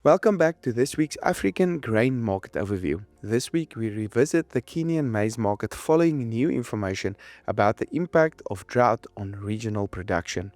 Welcome back to this week's African Grain Market Overview. This week we revisit the Kenyan maize market following new information about the impact of drought on regional production.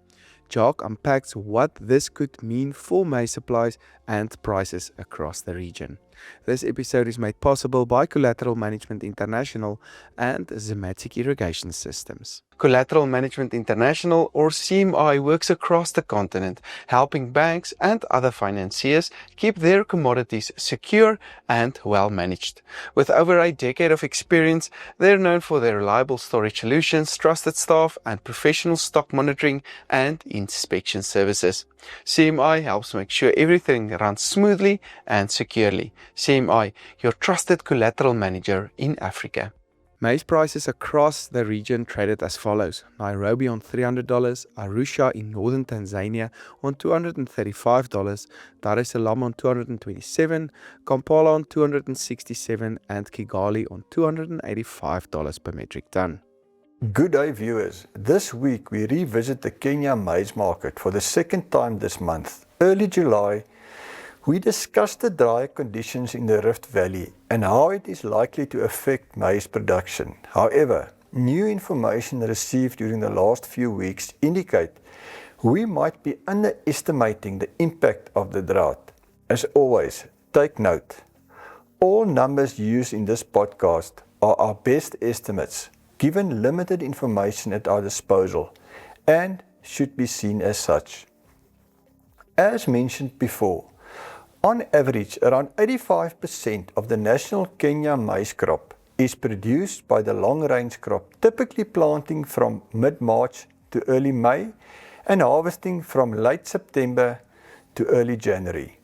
Jock unpacks what this could mean for maize supplies and prices across the region. This episode is made possible by Collateral Management International and Zematic Irrigation Systems. Collateral Management International, or CMI, works across the continent, helping banks and other financiers keep their commodities secure and well managed. With over a decade of experience, they're known for their reliable storage solutions, trusted staff, and professional stock monitoring and inspection services. CMI helps make sure everything runs smoothly and securely. CMI, your trusted collateral manager in Africa. Maize prices across the region traded as follows: Nairobi on $300, Arusha in northern Tanzania on $235, Dar es Salaam on $227, Kampala on $267, and Kigali on $285 per metric ton. Good day viewers, this week we revisit the Kenya maize market for the second time this month. Early July, we discussed the drier conditions in the Rift Valley and how it is likely to affect maize production. However, new information received during the last few weeks indicate we might be underestimating the impact of the drought. As always, take note. All numbers used in this podcast are our best estimates, given limited information at our disposal, and should be seen as such. As mentioned before, on average, around 85% of the national Kenya maize crop is produced by the long-range crop, typically planting from mid-March to early May and harvesting from late September to early January.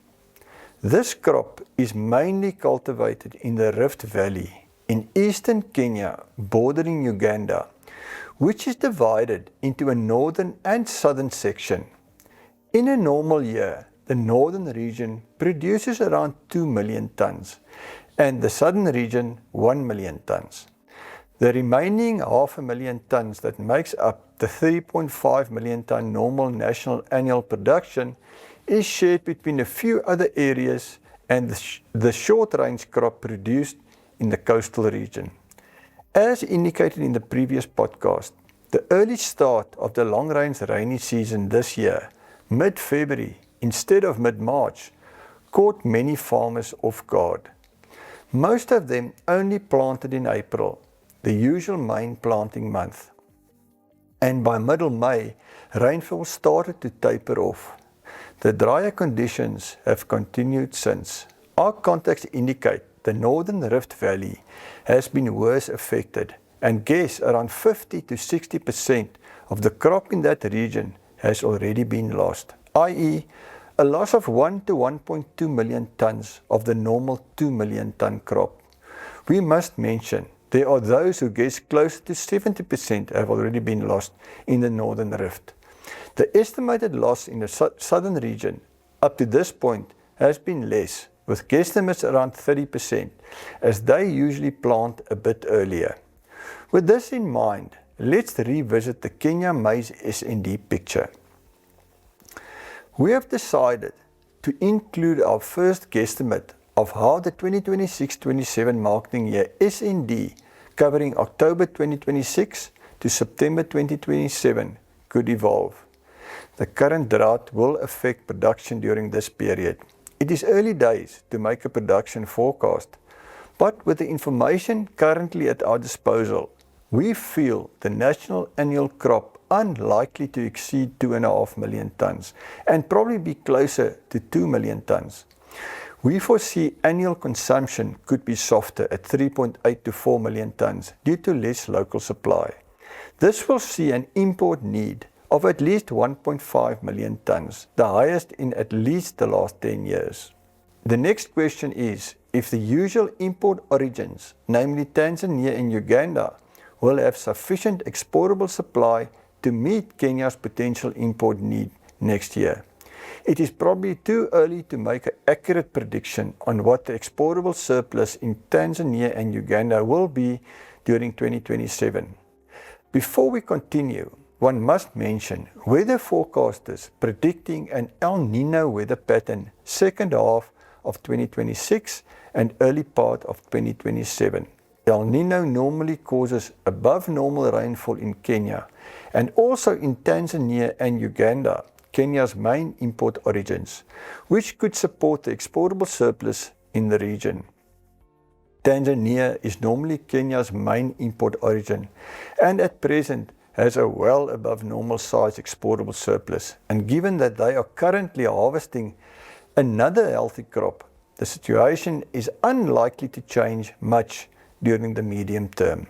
This crop is mainly cultivated in the Rift Valley in eastern Kenya bordering Uganda, which is divided into a northern and southern section. In a normal year, the northern region produces around 2 million tons and the southern region 1 million tons. The remaining 500,000 tons that makes up the 3.5 million ton normal national annual production is shared between a few other areas and the short-range crop produced in the coastal region. As indicated in the previous podcast, the early start of the long-range rainy season this year, mid-February, instead of mid-March, caught many farmers off guard. Most of them only planted in April, the usual main planting month. And by middle May, rainfall started to taper off. The drier conditions have continued since. Our contacts indicate the northern Rift Valley has been worse affected, and guess around 50 to 60% of the crop in that region has already been lost, i.e., a loss of 1 to 1.2 million tons of the normal 2 million ton crop. We must mention there are those who guess closer to 70% have already been lost in the northern Rift. The estimated loss in the southern region up to this point has been less, with guesstimates around 30%, as they usually plant a bit earlier. With this in mind, let's revisit the Kenya maize S&D picture. We have decided to include our first guesstimate of how the 2026-27 marketing year S&D, covering October 2026 to September 2027, could evolve. The current drought will affect production during this period. It is early days to make a production forecast, but with the information currently at our disposal, we feel the national annual crop unlikely to exceed 2.5 million tons and probably be closer to 2 million tons. We foresee annual consumption could be softer at 3.8 to 4 million tons due to less local supply. This will see an import need of at least 1.5 million tons, the highest in at least the last 10 years. The next question is if the usual import origins, namely Tanzania and Uganda, will have sufficient exportable supply to meet Kenya's potential import need next year. It is probably too early to make an accurate prediction on what the exportable surplus in Tanzania and Uganda will be during 2027. Before we continue, one must mention weather forecasters predicting an El Nino weather pattern second half of 2026 and early part of 2027. El Nino normally causes above normal rainfall in Kenya and also in Tanzania and Uganda, Kenya's main import origins, which could support the exportable surplus in the region. Tanzania is normally Kenya's main import origin and at present has a well above normal size exportable surplus, and given that they are currently harvesting another healthy crop, the situation is unlikely to change much during the medium term.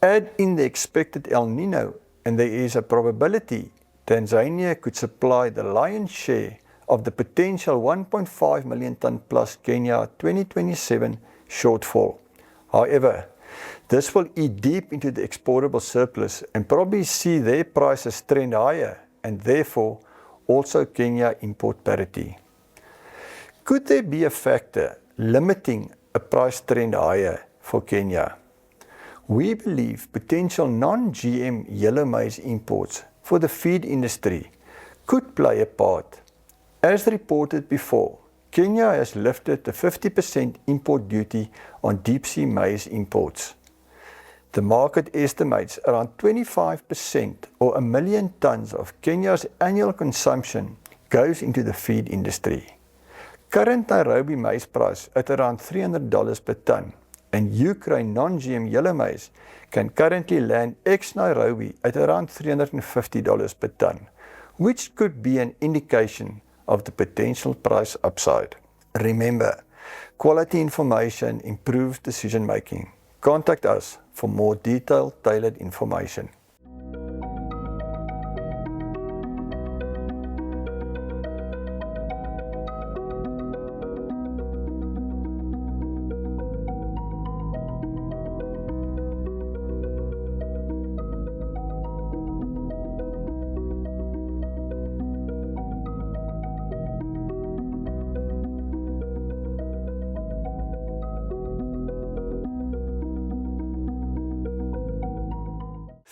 Add in the expected El Nino and there is a probability Tanzania could supply the lion's share of the potential 1.5 million ton plus Kenya 2027 shortfall. However, this will eat deep into the exportable surplus and probably see their prices trend higher and therefore also Kenya import parity. Could there be a factor limiting a price trend higher for Kenya? We believe potential non-GM yellow maize imports for the feed industry could play a part. As reported before, Kenya has lifted the 50% import duty on deep-sea maize imports. The market estimates around 25% or 1 million tons of Kenya's annual consumption goes into the feed industry. Current Nairobi maize price at around $300 per ton and Ukraine non-GM yellow maize can currently land ex-Nairobi at around $350 per ton, which could be an indication of the potential price upside. Remember, quality information improves decision making. Contact us for more detailed, tailored information.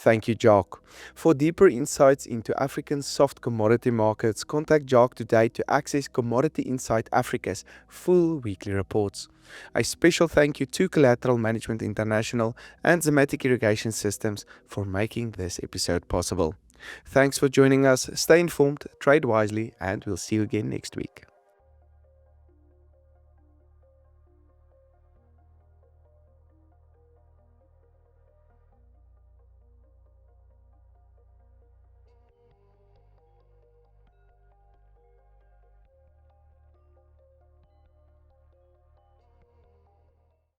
Thank you, Jacques. For deeper insights into African soft commodity markets, contact Jacques today to access Commodity Insight Africa's full weekly reports. A special thank you to Collateral Management International and Zematic Irrigation Systems for making this episode possible. Thanks for joining us. Stay informed, trade wisely, and we'll see you again next week.